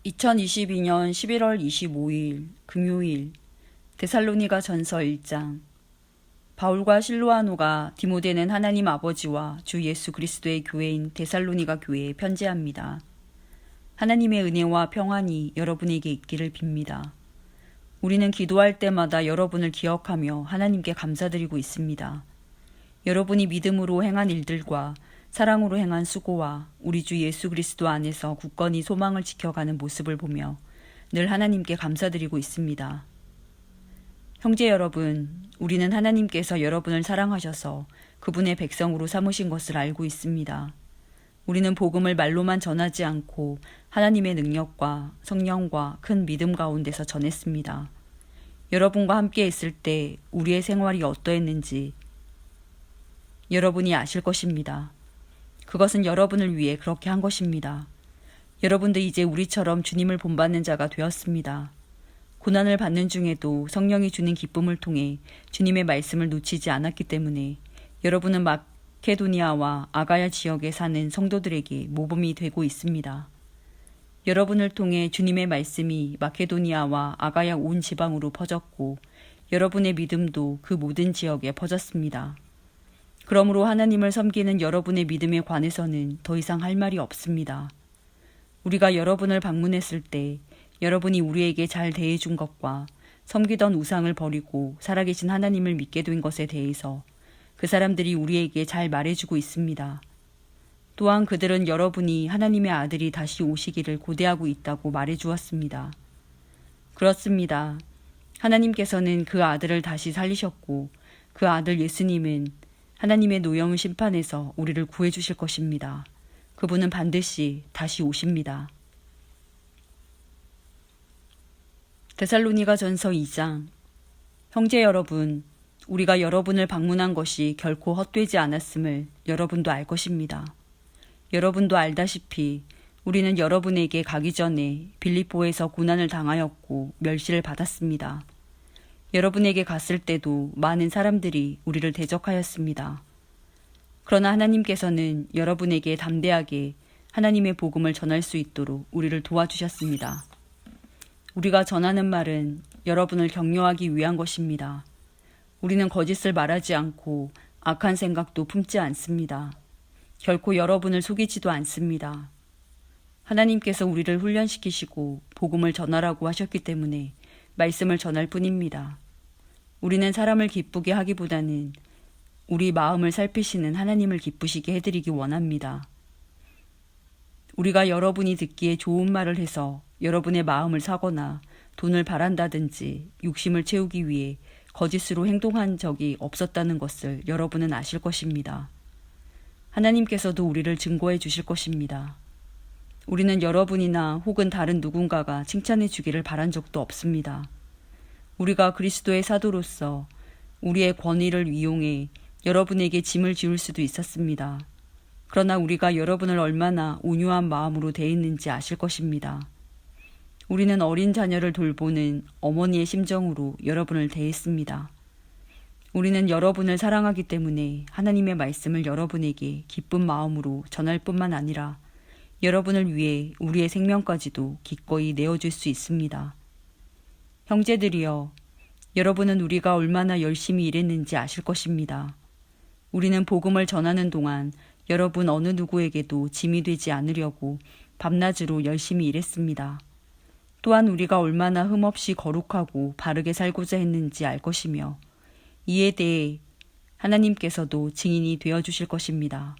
2022년 11월 25일 금요일 데살로니가 전서 1장. 바울과 실로아노가 디모데는 하나님 아버지와 주 예수 그리스도의 교회인 데살로니가 교회에 편지합니다. 하나님의 은혜와 평안이 여러분에게 있기를 빕니다. 우리는 기도할 때마다 여러분을 기억하며 하나님께 감사드리고 있습니다. 여러분이 믿음으로 행한 일들과 사랑으로 행한 수고와 우리 주 예수 그리스도 안에서 굳건히 소망을 지켜가는 모습을 보며 늘 하나님께 감사드리고 있습니다. 형제 여러분, 우리는 하나님께서 여러분을 사랑하셔서 그분의 백성으로 삼으신 것을 알고 있습니다. 우리는 복음을 말로만 전하지 않고 하나님의 능력과 성령과 큰 믿음 가운데서 전했습니다. 여러분과 함께 있을 때 우리의 생활이 어떠했는지 여러분이 아실 것입니다. 그것은 여러분을 위해 그렇게 한 것입니다. 여러분도 이제 우리처럼 주님을 본받는 자가 되었습니다. 고난을 받는 중에도 성령이 주는 기쁨을 통해 주님의 말씀을 놓치지 않았기 때문에 여러분은 마케도니아와 아가야 지역에 사는 성도들에게 모범이 되고 있습니다. 여러분을 통해 주님의 말씀이 마케도니아와 아가야 온 지방으로 퍼졌고 여러분의 믿음도 그 모든 지역에 퍼졌습니다. 그러므로 하나님을 섬기는 여러분의 믿음에 관해서는 더 이상 할 말이 없습니다. 우리가 여러분을 방문했을 때 여러분이 우리에게 잘 대해준 것과 섬기던 우상을 버리고 살아계신 하나님을 믿게 된 것에 대해서 그 사람들이 우리에게 잘 말해주고 있습니다. 또한 그들은 여러분이 하나님의 아들이 다시 오시기를 고대하고 있다고 말해주었습니다. 그렇습니다. 하나님께서는 그 아들을 다시 살리셨고 그 아들 예수님은 하나님의 노여운 심판에서 우리를 구해주실 것입니다. 그분은 반드시 다시 오십니다. 데살로니가 전서 2장. 형제 여러분, 우리가 여러분을 방문한 것이 결코 헛되지 않았음을 여러분도 알 것입니다. 여러분도 알다시피 우리는 여러분에게 가기 전에 빌립보에서 고난을 당하였고 멸시를 받았습니다. 여러분에게 갔을 때도 많은 사람들이 우리를 대적하였습니다. 그러나 하나님께서는 여러분에게 담대하게 하나님의 복음을 전할 수 있도록 우리를 도와주셨습니다. 우리가 전하는 말은 여러분을 격려하기 위한 것입니다. 우리는 거짓을 말하지 않고 악한 생각도 품지 않습니다. 결코 여러분을 속이지도 않습니다. 하나님께서 우리를 훈련시키시고 복음을 전하라고 하셨기 때문에 말씀을 전할 뿐입니다. 우리는 사람을 기쁘게 하기보다는 우리 마음을 살피시는 하나님을 기쁘시게 해드리기 원합니다. 우리가 여러분이 듣기에 좋은 말을 해서 여러분의 마음을 사거나 돈을 바란다든지 욕심을 채우기 위해 거짓으로 행동한 적이 없었다는 것을 여러분은 아실 것입니다. 하나님께서도 우리를 증거해 주실 것입니다. 우리는 여러분이나 혹은 다른 누군가가 칭찬해 주기를 바란 적도 없습니다. 우리가 그리스도의 사도로서 우리의 권위를 이용해 여러분에게 짐을 지울 수도 있었습니다. 그러나 우리가 여러분을 얼마나 온유한 마음으로 대했는지 아실 것입니다. 우리는 어린 자녀를 돌보는 어머니의 심정으로 여러분을 대했습니다. 우리는 여러분을 사랑하기 때문에 하나님의 말씀을 여러분에게 기쁜 마음으로 전할 뿐만 아니라 여러분을 위해 우리의 생명까지도 기꺼이 내어줄 수 있습니다. 형제들이여, 여러분은 우리가 얼마나 열심히 일했는지 아실 것입니다. 우리는 복음을 전하는 동안 여러분 어느 누구에게도 짐이 되지 않으려고 밤낮으로 열심히 일했습니다. 또한 우리가 얼마나 흠없이 거룩하고 바르게 살고자 했는지 알 것이며 이에 대해 하나님께서도 증인이 되어주실 것입니다.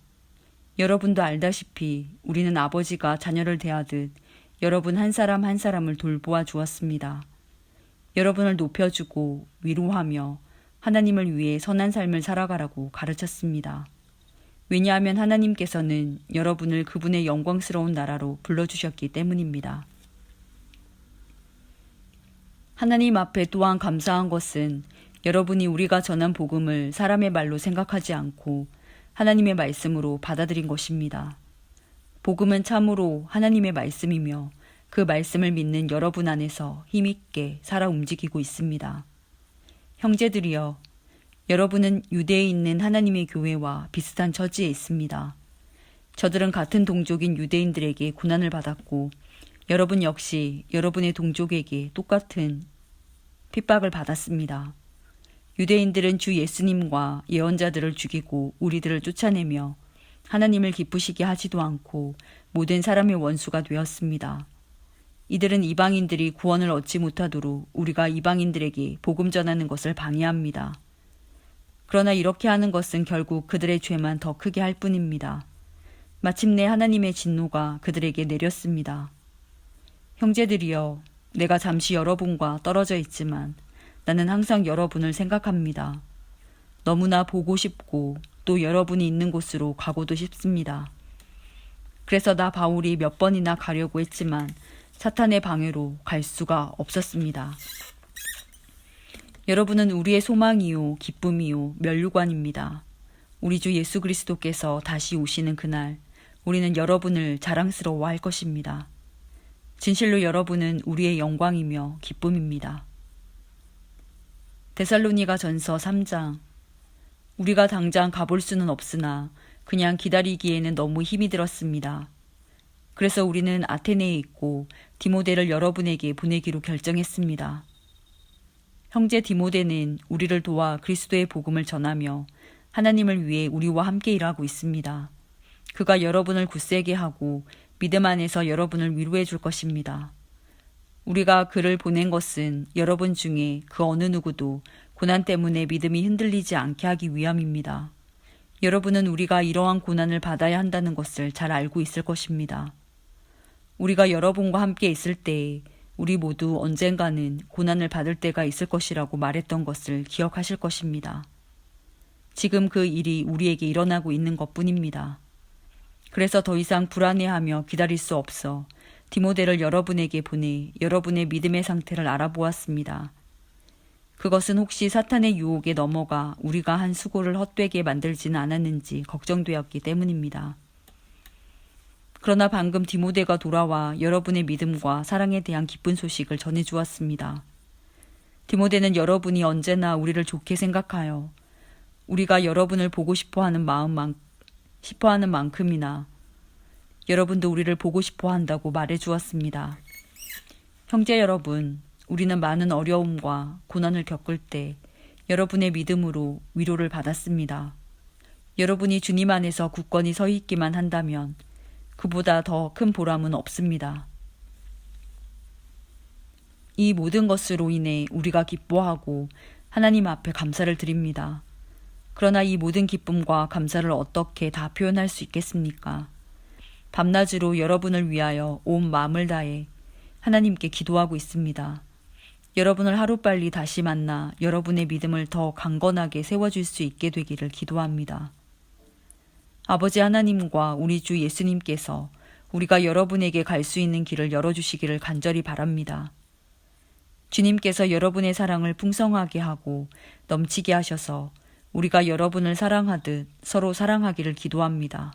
여러분도 알다시피 우리는 아버지가 자녀를 대하듯 여러분 한 사람 한 사람을 돌보아 주었습니다. 여러분을 높여주고 위로하며 하나님을 위해 선한 삶을 살아가라고 가르쳤습니다. 왜냐하면 하나님께서는 여러분을 그분의 영광스러운 나라로 불러주셨기 때문입니다. 하나님 앞에 또한 감사한 것은 여러분이 우리가 전한 복음을 사람의 말로 생각하지 않고 하나님의 말씀으로 받아들인 것입니다. 복음은 참으로 하나님의 말씀이며 그 말씀을 믿는 여러분 안에서 힘있게 살아 움직이고 있습니다. 형제들이여, 여러분은 유대에 있는 하나님의 교회와 비슷한 처지에 있습니다. 저들은 같은 동족인 유대인들에게 고난을 받았고 여러분 역시 여러분의 동족에게 똑같은 핍박을 받았습니다. 유대인들은 주 예수님과 예언자들을 죽이고 우리들을 쫓아내며 하나님을 기쁘시게 하지도 않고 모든 사람의 원수가 되었습니다. 이들은 이방인들이 구원을 얻지 못하도록 우리가 이방인들에게 복음 전하는 것을 방해합니다. 그러나 이렇게 하는 것은 결국 그들의 죄만 더 크게 할 뿐입니다. 마침내 하나님의 진노가 그들에게 내렸습니다. 형제들이여, 내가 잠시 여러분과 떨어져 있지만 나는 항상 여러분을 생각합니다. 너무나 보고 싶고 또 여러분이 있는 곳으로 가고도 싶습니다. 그래서 나 바울이 몇 번이나 가려고 했지만 사탄의 방해로 갈 수가 없었습니다. 여러분은 우리의 소망이요, 기쁨이요, 면류관입니다. 우리 주 예수 그리스도께서 다시 오시는 그날 우리는 여러분을 자랑스러워할 것입니다. 진실로 여러분은 우리의 영광이며 기쁨입니다. 데살로니가 전서 3장. 우리가 당장 가볼 수는 없으나 그냥 기다리기에는 너무 힘이 들었습니다. 그래서 우리는 아테네에 있고 디모데를 여러분에게 보내기로 결정했습니다. 형제 디모데는 우리를 도와 그리스도의 복음을 전하며 하나님을 위해 우리와 함께 일하고 있습니다. 그가 여러분을 굳세게 하고 믿음 안에서 여러분을 위로해 줄 것입니다. 우리가 그를 보낸 것은 여러분 중에 그 어느 누구도 고난 때문에 믿음이 흔들리지 않게 하기 위함입니다. 여러분은 우리가 이러한 고난을 받아야 한다는 것을 잘 알고 있을 것입니다. 우리가 여러분과 함께 있을 때에 우리 모두 언젠가는 고난을 받을 때가 있을 것이라고 말했던 것을 기억하실 것입니다. 지금 그 일이 우리에게 일어나고 있는 것뿐입니다. 그래서 더 이상 불안해하며 기다릴 수 없어 디모데를 여러분에게 보내 여러분의 믿음의 상태를 알아보았습니다. 그것은 혹시 사탄의 유혹에 넘어가 우리가 한 수고를 헛되게 만들지는 않았는지 걱정되었기 때문입니다. 그러나 방금 디모데가 돌아와 여러분의 믿음과 사랑에 대한 기쁜 소식을 전해주었습니다. 디모데는 여러분이 언제나 우리를 좋게 생각하여 우리가 여러분을 보고 싶어하는 만큼이나 여러분도 우리를 보고 싶어 한다고 말해주었습니다. 형제 여러분, 우리는 많은 어려움과 고난을 겪을 때 여러분의 믿음으로 위로를 받았습니다. 여러분이 주님 안에서 굳건히 서 있기만 한다면 그보다 더 큰 보람은 없습니다. 이 모든 것으로 인해 우리가 기뻐하고 하나님 앞에 감사를 드립니다. 그러나 이 모든 기쁨과 감사를 어떻게 다 표현할 수 있겠습니까? 밤낮으로 여러분을 위하여 온 마음을 다해 하나님께 기도하고 있습니다. 여러분을 하루빨리 다시 만나 여러분의 믿음을 더 강건하게 세워줄 수 있게 되기를 기도합니다. 아버지 하나님과 우리 주 예수님께서 우리가 여러분에게 갈 수 있는 길을 열어주시기를 간절히 바랍니다. 주님께서 여러분의 사랑을 풍성하게 하고 넘치게 하셔서 우리가 여러분을 사랑하듯 서로 사랑하기를 기도합니다.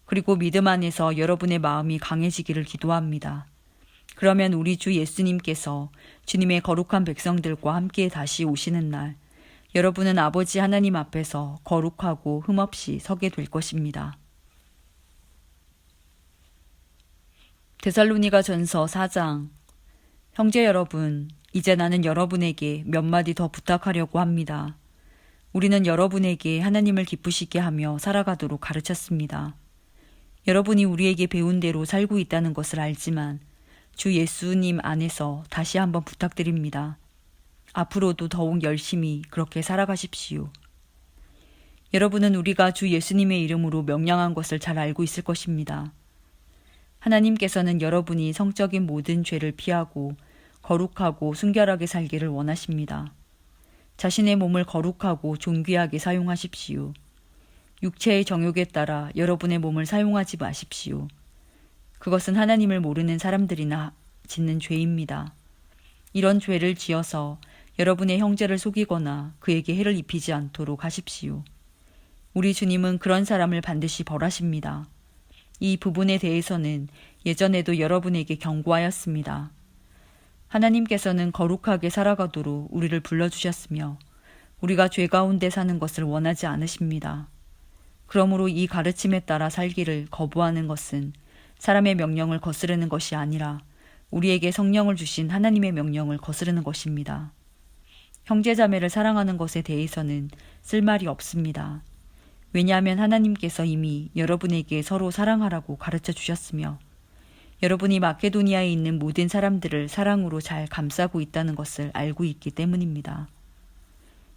그리고 믿음 안에서 여러분의 마음이 강해지기를 기도합니다. 그러면 우리 주 예수님께서 주님의 거룩한 백성들과 함께 다시 오시는 날 여러분은 아버지 하나님 앞에서 거룩하고 흠없이 서게 될 것입니다. 데살로니가 전서 4장. 형제 여러분, 이제 나는 여러분에게 몇 마디 더 부탁하려고 합니다. 우리는 여러분에게 하나님을 기쁘시게 하며 살아가도록 가르쳤습니다. 여러분이 우리에게 배운 대로 살고 있다는 것을 알지만 주 예수님 안에서 다시 한번 부탁드립니다. 앞으로도 더욱 열심히 그렇게 살아가십시오. 여러분은 우리가 주 예수님의 이름으로 명령한 것을 잘 알고 있을 것입니다. 하나님께서는 여러분이 성적인 모든 죄를 피하고 거룩하고 순결하게 살기를 원하십니다. 자신의 몸을 거룩하고 존귀하게 사용하십시오. 육체의 정욕에 따라 여러분의 몸을 사용하지 마십시오. 그것은 하나님을 모르는 사람들이나 짓는 죄입니다. 이런 죄를 지어서 여러분의 형제를 속이거나 그에게 해를 입히지 않도록 하십시오. 우리 주님은 그런 사람을 반드시 벌하십니다. 이 부분에 대해서는 예전에도 여러분에게 경고하였습니다. 하나님께서는 거룩하게 살아가도록 우리를 불러주셨으며 우리가 죄 가운데 사는 것을 원하지 않으십니다. 그러므로 이 가르침에 따라 살기를 거부하는 것은 사람의 명령을 거스르는 것이 아니라 우리에게 성령을 주신 하나님의 명령을 거스르는 것입니다. 형제자매를 사랑하는 것에 대해서는 쓸 말이 없습니다. 왜냐하면 하나님께서 이미 여러분에게 서로 사랑하라고 가르쳐 주셨으며 여러분이 마케도니아에 있는 모든 사람들을 사랑으로 잘 감싸고 있다는 것을 알고 있기 때문입니다.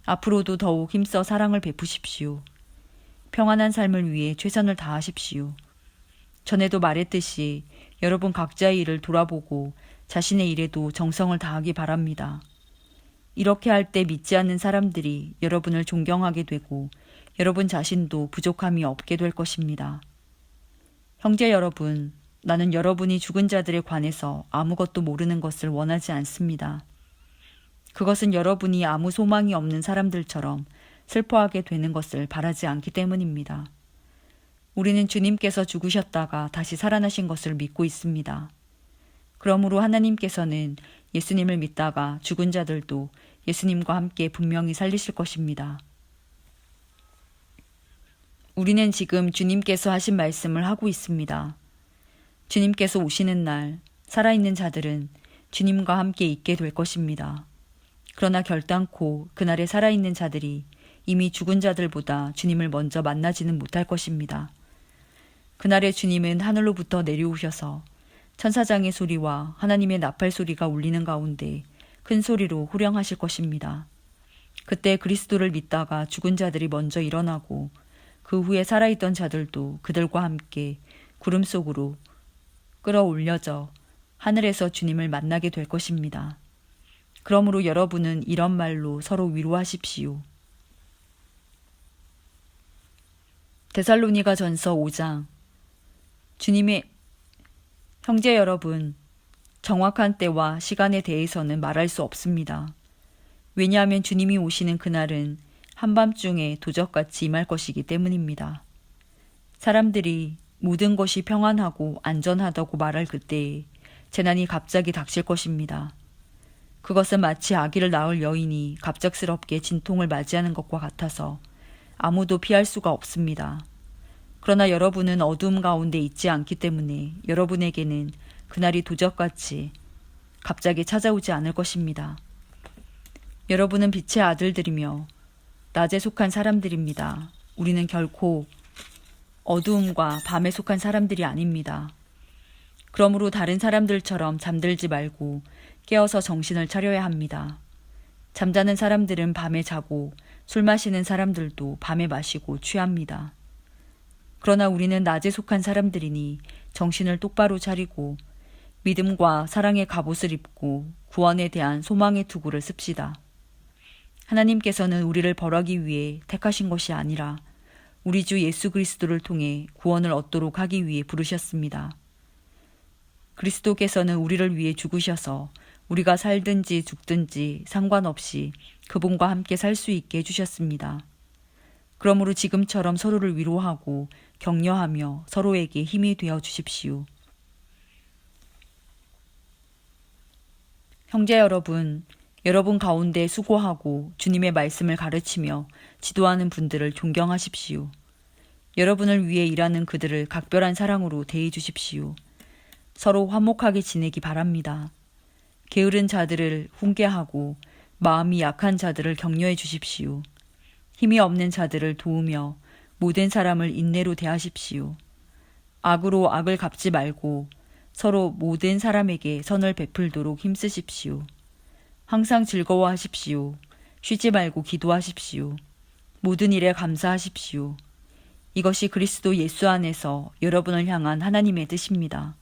앞으로도 더욱 힘써 사랑을 베푸십시오. 평안한 삶을 위해 최선을 다하십시오. 전에도 말했듯이 여러분 각자의 일을 돌아보고 자신의 일에도 정성을 다하기 바랍니다. 이렇게 할 때 믿지 않는 사람들이 여러분을 존경하게 되고 여러분 자신도 부족함이 없게 될 것입니다. 형제 여러분, 나는 여러분이 죽은 자들에 관해서 아무것도 모르는 것을 원하지 않습니다. 그것은 여러분이 아무 소망이 없는 사람들처럼 슬퍼하게 되는 것을 바라지 않기 때문입니다. 우리는 주님께서 죽으셨다가 다시 살아나신 것을 믿고 있습니다. 그러므로 하나님께서는 예수님을 믿다가 죽은 자들도 예수님과 함께 분명히 살리실 것입니다. 우리는 지금 주님께서 하신 말씀을 하고 있습니다. 주님께서 오시는 날 살아있는 자들은 주님과 함께 있게 될 것입니다. 그러나 결단코 그날에 살아있는 자들이 이미 죽은 자들보다 주님을 먼저 만나지는 못할 것입니다. 그날에 주님은 하늘로부터 내려오셔서 천사장의 소리와 하나님의 나팔 소리가 울리는 가운데 큰 소리로 호령하실 것입니다. 그때 그리스도를 믿다가 죽은 자들이 먼저 일어나고 그 후에 살아있던 자들도 그들과 함께 구름 속으로 끌어올려져 하늘에서 주님을 만나게 될 것입니다. 그러므로 여러분은 이런 말로 서로 위로하십시오. 데살로니가 전서 5장. 주님의 형제 여러분, 정확한 때와 시간에 대해서는 말할 수 없습니다. 왜냐하면 주님이 오시는 그날은 한밤중에 도적같이 임할 것이기 때문입니다. 사람들이 모든 것이 평안하고 안전하다고 말할 그때에 재난이 갑자기 닥칠 것입니다. 그것은 마치 아기를 낳을 여인이 갑작스럽게 진통을 맞이하는 것과 같아서 아무도 피할 수가 없습니다. 그러나 여러분은 어두움 가운데 있지 않기 때문에 여러분에게는 그날이 도적같이 갑자기 찾아오지 않을 것입니다. 여러분은 빛의 아들들이며 낮에 속한 사람들입니다. 우리는 결코 어두움과 밤에 속한 사람들이 아닙니다. 그러므로 다른 사람들처럼 잠들지 말고 깨어서 정신을 차려야 합니다. 잠자는 사람들은 밤에 자고 술 마시는 사람들도 밤에 마시고 취합니다. 그러나 우리는 낮에 속한 사람들이니 정신을 똑바로 차리고 믿음과 사랑의 갑옷을 입고 구원에 대한 소망의 투구를 씁시다. 하나님께서는 우리를 벌하기 위해 택하신 것이 아니라 우리 주 예수 그리스도를 통해 구원을 얻도록 하기 위해 부르셨습니다. 그리스도께서는 우리를 위해 죽으셔서 우리가 살든지 죽든지 상관없이 그분과 함께 살 수 있게 해주셨습니다. 그러므로 지금처럼 서로를 위로하고 격려하며 서로에게 힘이 되어 주십시오. 형제 여러분, 여러분 가운데 수고하고 주님의 말씀을 가르치며 지도하는 분들을 존경하십시오. 여러분을 위해 일하는 그들을 각별한 사랑으로 대해 주십시오. 서로 화목하게 지내기 바랍니다. 게으른 자들을 훈계하고 마음이 약한 자들을 격려해 주십시오. 힘이 없는 자들을 도우며 모든 사람을 인내로 대하십시오. 악으로 악을 갚지 말고 서로 모든 사람에게 선을 베풀도록 힘쓰십시오. 항상 즐거워하십시오. 쉬지 말고 기도하십시오. 모든 일에 감사하십시오. 이것이 그리스도 예수 안에서 여러분을 향한 하나님의 뜻입니다.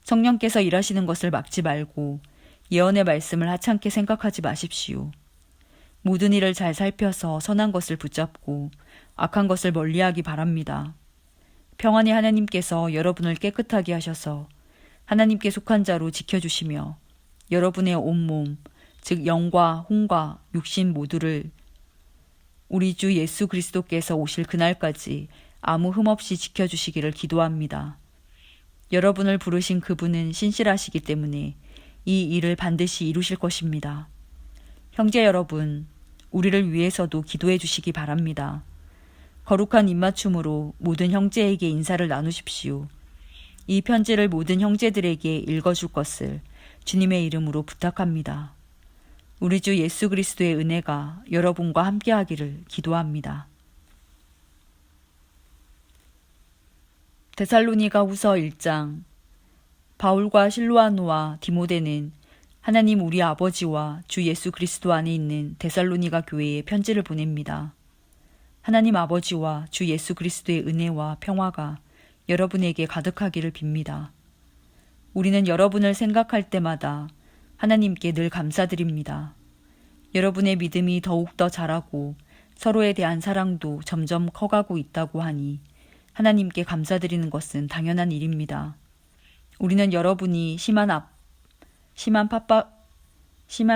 성령께서 일하시는 것을 막지 말고 예언의 말씀을 하찮게 생각하지 마십시오. 모든 일을 잘 살펴서 선한 것을 붙잡고 악한 것을 멀리하기 바랍니다. 평안의 하나님께서 여러분을 깨끗하게 하셔서 하나님께 속한 자로 지켜주시며 여러분의 온몸, 즉 영과 혼과 육신 모두를 우리 주 예수 그리스도께서 오실 그날까지 아무 흠 없이 지켜주시기를 기도합니다. 여러분을 부르신 그분은 신실하시기 때문에 이 일을 반드시 이루실 것입니다. 형제 여러분, 우리를 위해서도 기도해 주시기 바랍니다. 거룩한 입맞춤으로 모든 형제에게 인사를 나누십시오. 이 편지를 모든 형제들에게 읽어줄 것을 주님의 이름으로 부탁합니다. 우리 주 예수 그리스도의 은혜가 여러분과 함께하기를 기도합니다. 데살로니가 후서 1장. 바울과 실로아노와 디모데는 하나님 우리 아버지와 주 예수 그리스도 안에 있는 데살로니가 교회에 편지를 보냅니다. 하나님 아버지와 주 예수 그리스도의 은혜와 평화가 여러분에게 가득하기를 빕니다. 우리는 여러분을 생각할 때마다 하나님께 늘 감사드립니다. 여러분의 믿음이 더욱더 자라고 서로에 대한 사랑도 점점 커가고 있다고 하니 하나님께 감사드리는 것은 당연한 일입니다. 우리는 여러분이 심한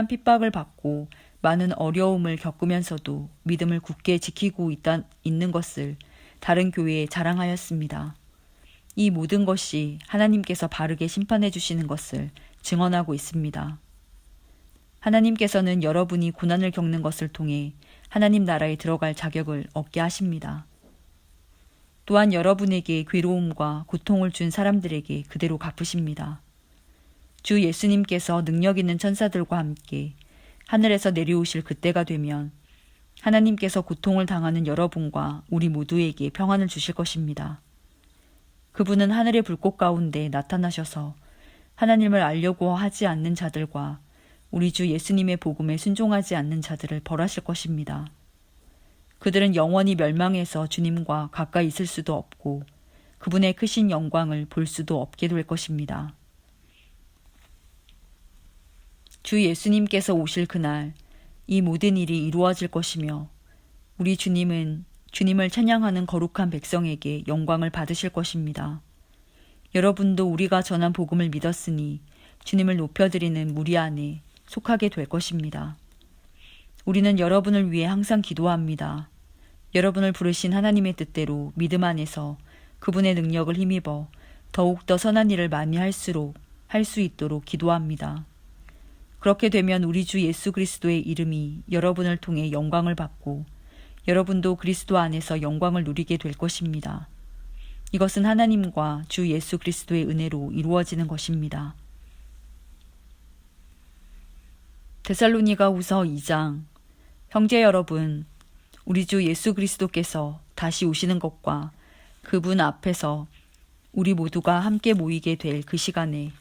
핍박을 받고 많은 어려움을 겪으면서도 믿음을 굳게 지키고 있는 것을 다른 교회에 자랑하였습니다. 이 모든 것이 하나님께서 바르게 심판해 주시는 것을 증언하고 있습니다. 하나님께서는 여러분이 고난을 겪는 것을 통해 하나님 나라에 들어갈 자격을 얻게 하십니다. 또한 여러분에게 괴로움과 고통을 준 사람들에게 그대로 갚으십니다. 주 예수님께서 능력 있는 천사들과 함께 하늘에서 내려오실 그때가 되면 하나님께서 고통을 당하는 여러분과 우리 모두에게 평안을 주실 것입니다. 그분은 하늘의 불꽃 가운데 나타나셔서 하나님을 알려고 하지 않는 자들과 우리 주 예수님의 복음에 순종하지 않는 자들을 벌하실 것입니다. 그들은 영원히 멸망해서 주님과 가까이 있을 수도 없고 그분의 크신 영광을 볼 수도 없게 될 것입니다. 주 예수님께서 오실 그날 이 모든 일이 이루어질 것이며 우리 주님은 주님을 찬양하는 거룩한 백성에게 영광을 받으실 것입니다. 여러분도 우리가 전한 복음을 믿었으니 주님을 높여드리는 무리 안에 속하게 될 것입니다. 우리는 여러분을 위해 항상 기도합니다. 여러분을 부르신 하나님의 뜻대로 믿음 안에서 그분의 능력을 힘입어 더욱더 선한 일을 많이 할 수 있도록 기도합니다. 그렇게 되면 우리 주 예수 그리스도의 이름이 여러분을 통해 영광을 받고 여러분도 그리스도 안에서 영광을 누리게 될 것입니다. 이것은 하나님과 주 예수 그리스도의 은혜로 이루어지는 것입니다. 데살로니가 후서 2장. 형제 여러분, 우리 주 예수 그리스도께서 다시 오시는 것과 그분 앞에서 우리 모두가 함께 모이게 될 그 시간에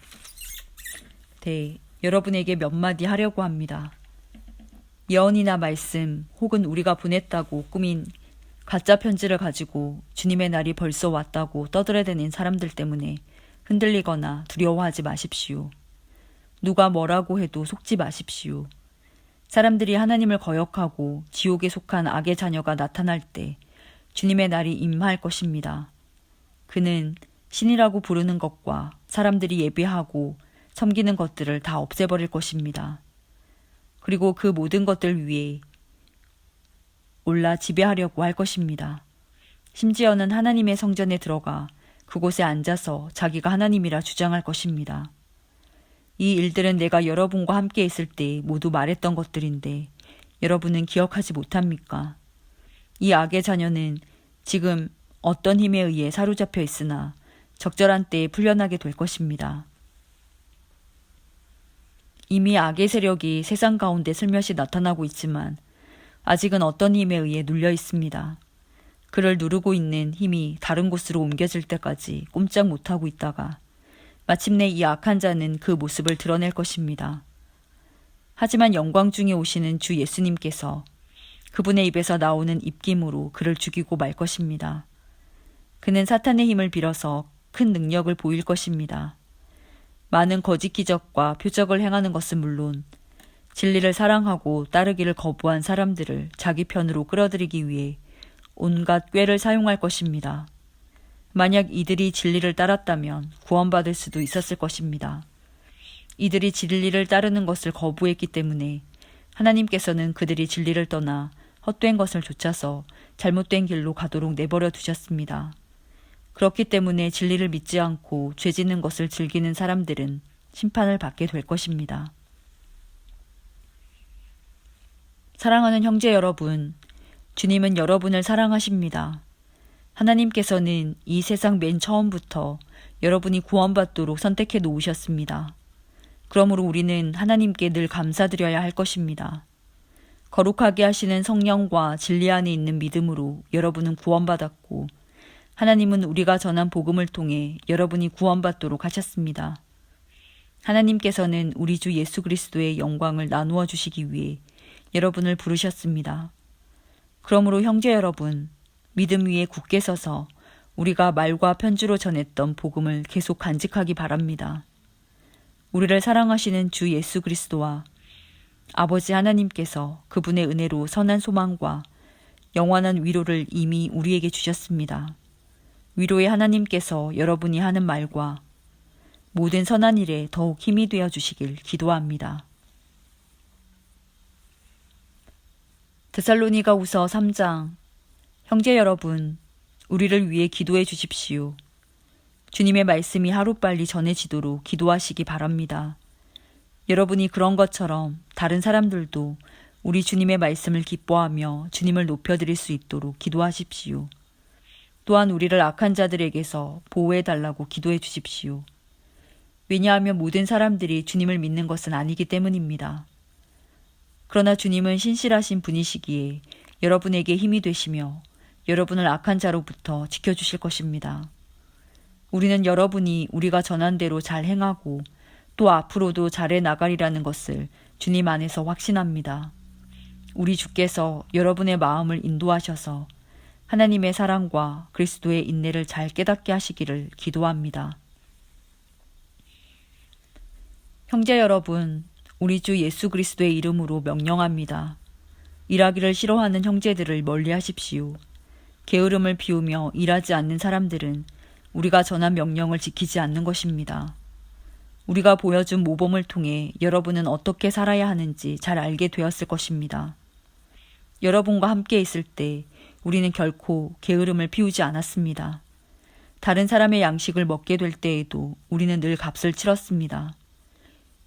대해 여러분에게 몇 마디 하려고 합니다. 예언이나 말씀 혹은 우리가 보냈다고 꾸민 가짜 편지를 가지고 주님의 날이 벌써 왔다고 떠들어대는 사람들 때문에 흔들리거나 두려워하지 마십시오. 누가 뭐라고 해도 속지 마십시오. 사람들이 하나님을 거역하고 지옥에 속한 악의 자녀가 나타날 때 주님의 날이 임할 것입니다. 그는 신이라고 부르는 것과 사람들이 예배하고 섬기는 것들을 다 없애버릴 것입니다. 그리고 그 모든 것들 위에 올라 지배하려고 할 것입니다. 심지어는 하나님의 성전에 들어가 그곳에 앉아서 자기가 하나님이라 주장할 것입니다. 이 일들은 내가 여러분과 함께 있을 때 모두 말했던 것들인데 여러분은 기억하지 못합니까? 이 악의 자녀는 지금 어떤 힘에 의해 사로잡혀 있으나 적절한 때에 풀려나게 될 것입니다. 이미 악의 세력이 세상 가운데 슬며시 나타나고 있지만 아직은 어떤 힘에 의해 눌려 있습니다. 그를 누르고 있는 힘이 다른 곳으로 옮겨질 때까지 꼼짝 못하고 있다가 마침내 이 악한 자는 그 모습을 드러낼 것입니다. 하지만 영광 중에 오시는 주 예수님께서 그분의 입에서 나오는 입김으로 그를 죽이고 말 것입니다. 그는 사탄의 힘을 빌어서 큰 능력을 보일 것입니다. 많은 거짓 기적과 표적을 행하는 것은 물론 진리를 사랑하고 따르기를 거부한 사람들을 자기 편으로 끌어들이기 위해 온갖 꾀를 사용할 것입니다. 만약 이들이 진리를 따랐다면 구원받을 수도 있었을 것입니다. 이들이 진리를 따르는 것을 거부했기 때문에 하나님께서는 그들이 진리를 떠나 헛된 것을 좇아서 잘못된 길로 가도록 내버려 두셨습니다. 그렇기 때문에 진리를 믿지 않고 죄 짓는 것을 즐기는 사람들은 심판을 받게 될 것입니다. 사랑하는 형제 여러분, 주님은 여러분을 사랑하십니다. 하나님께서는 이 세상 맨 처음부터 여러분이 구원받도록 선택해 놓으셨습니다. 그러므로 우리는 하나님께 늘 감사드려야 할 것입니다. 거룩하게 하시는 성령과 진리 안에 있는 믿음으로 여러분은 구원받았고 하나님은 우리가 전한 복음을 통해 여러분이 구원받도록 하셨습니다. 하나님께서는 우리 주 예수 그리스도의 영광을 나누어 주시기 위해 여러분을 부르셨습니다. 그러므로 형제 여러분, 믿음 위에 굳게 서서 우리가 말과 편지로 전했던 복음을 계속 간직하기 바랍니다. 우리를 사랑하시는 주 예수 그리스도와 아버지 하나님께서 그분의 은혜로 선한 소망과 영원한 위로를 이미 우리에게 주셨습니다. 위로의 하나님께서 여러분이 하는 말과 모든 선한 일에 더욱 힘이 되어 주시길 기도합니다. 데살로니가후서 3장. 형제 여러분, 우리를 위해 기도해 주십시오. 주님의 말씀이 하루빨리 전해지도록 기도하시기 바랍니다. 여러분이 그런 것처럼 다른 사람들도 우리 주님의 말씀을 기뻐하며 주님을 높여드릴 수 있도록 기도하십시오. 또한 우리를 악한 자들에게서 보호해달라고 기도해 주십시오. 왜냐하면 모든 사람들이 주님을 믿는 것은 아니기 때문입니다. 그러나 주님은 신실하신 분이시기에 여러분에게 힘이 되시며 여러분을 악한 자로부터 지켜주실 것입니다. 우리는 여러분이 우리가 전한 대로 잘 행하고 또 앞으로도 잘해 나가리라는 것을 주님 안에서 확신합니다. 우리 주께서 여러분의 마음을 인도하셔서 하나님의 사랑과 그리스도의 인내를 잘 깨닫게 하시기를 기도합니다. 형제 여러분, 우리 주 예수 그리스도의 이름으로 명령합니다. 일하기를 싫어하는 형제들을 멀리 하십시오. 게으름을 피우며 일하지 않는 사람들은 우리가 전한 명령을 지키지 않는 것입니다. 우리가 보여준 모범을 통해 여러분은 어떻게 살아야 하는지 잘 알게 되었을 것입니다. 여러분과 함께 있을 때 우리는 결코 게으름을 피우지 않았습니다. 다른 사람의 양식을 먹게 될 때에도 우리는 늘 값을 치렀습니다.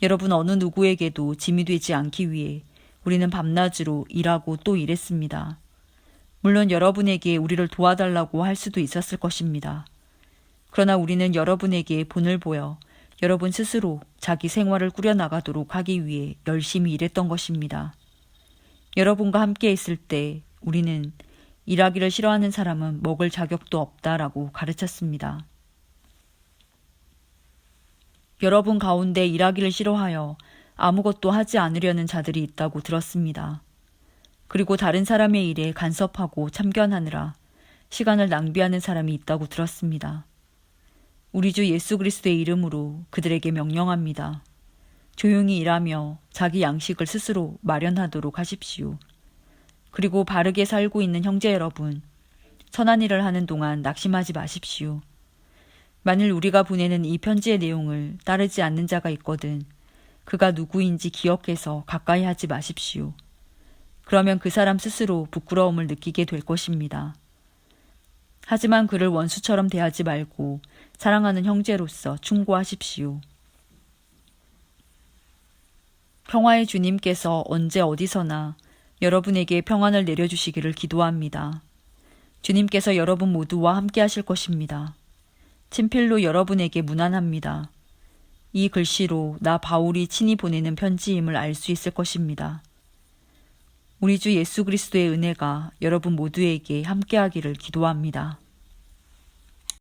여러분 어느 누구에게도 짐이 되지 않기 위해 우리는 밤낮으로 일하고 또 일했습니다. 물론 여러분에게 우리를 도와달라고 할 수도 있었을 것입니다. 그러나 우리는 여러분에게 본을 보여 여러분 스스로 자기 생활을 꾸려나가도록 하기 위해 열심히 일했던 것입니다. 여러분과 함께 있을 때 우리는 일하기를 싫어하는 사람은 먹을 자격도 없다라고 가르쳤습니다. 여러분 가운데 일하기를 싫어하여 아무것도 하지 않으려는 자들이 있다고 들었습니다. 그리고 다른 사람의 일에 간섭하고 참견하느라 시간을 낭비하는 사람이 있다고 들었습니다. 우리 주 예수 그리스도의 이름으로 그들에게 명령합니다. 조용히 일하며 자기 양식을 스스로 마련하도록 하십시오. 그리고 바르게 살고 있는 형제 여러분, 선한 일을 하는 동안 낙심하지 마십시오. 만일 우리가 보내는 이 편지의 내용을 따르지 않는 자가 있거든 그가 누구인지 기억해서 가까이 하지 마십시오. 그러면 그 사람 스스로 부끄러움을 느끼게 될 것입니다. 하지만 그를 원수처럼 대하지 말고 사랑하는 형제로서 충고하십시오. 평화의 주님께서 언제 어디서나 여러분에게 평안을 내려주시기를 기도합니다. 주님께서 여러분 모두와 함께 하실 것입니다. 친필로 여러분에게 문안합니다. 이 글씨로 나 바울이 친히 보내는 편지임을 알 수 있을 것입니다. 우리 주 예수 그리스도의 은혜가 여러분 모두에게 함께하기를 기도합니다.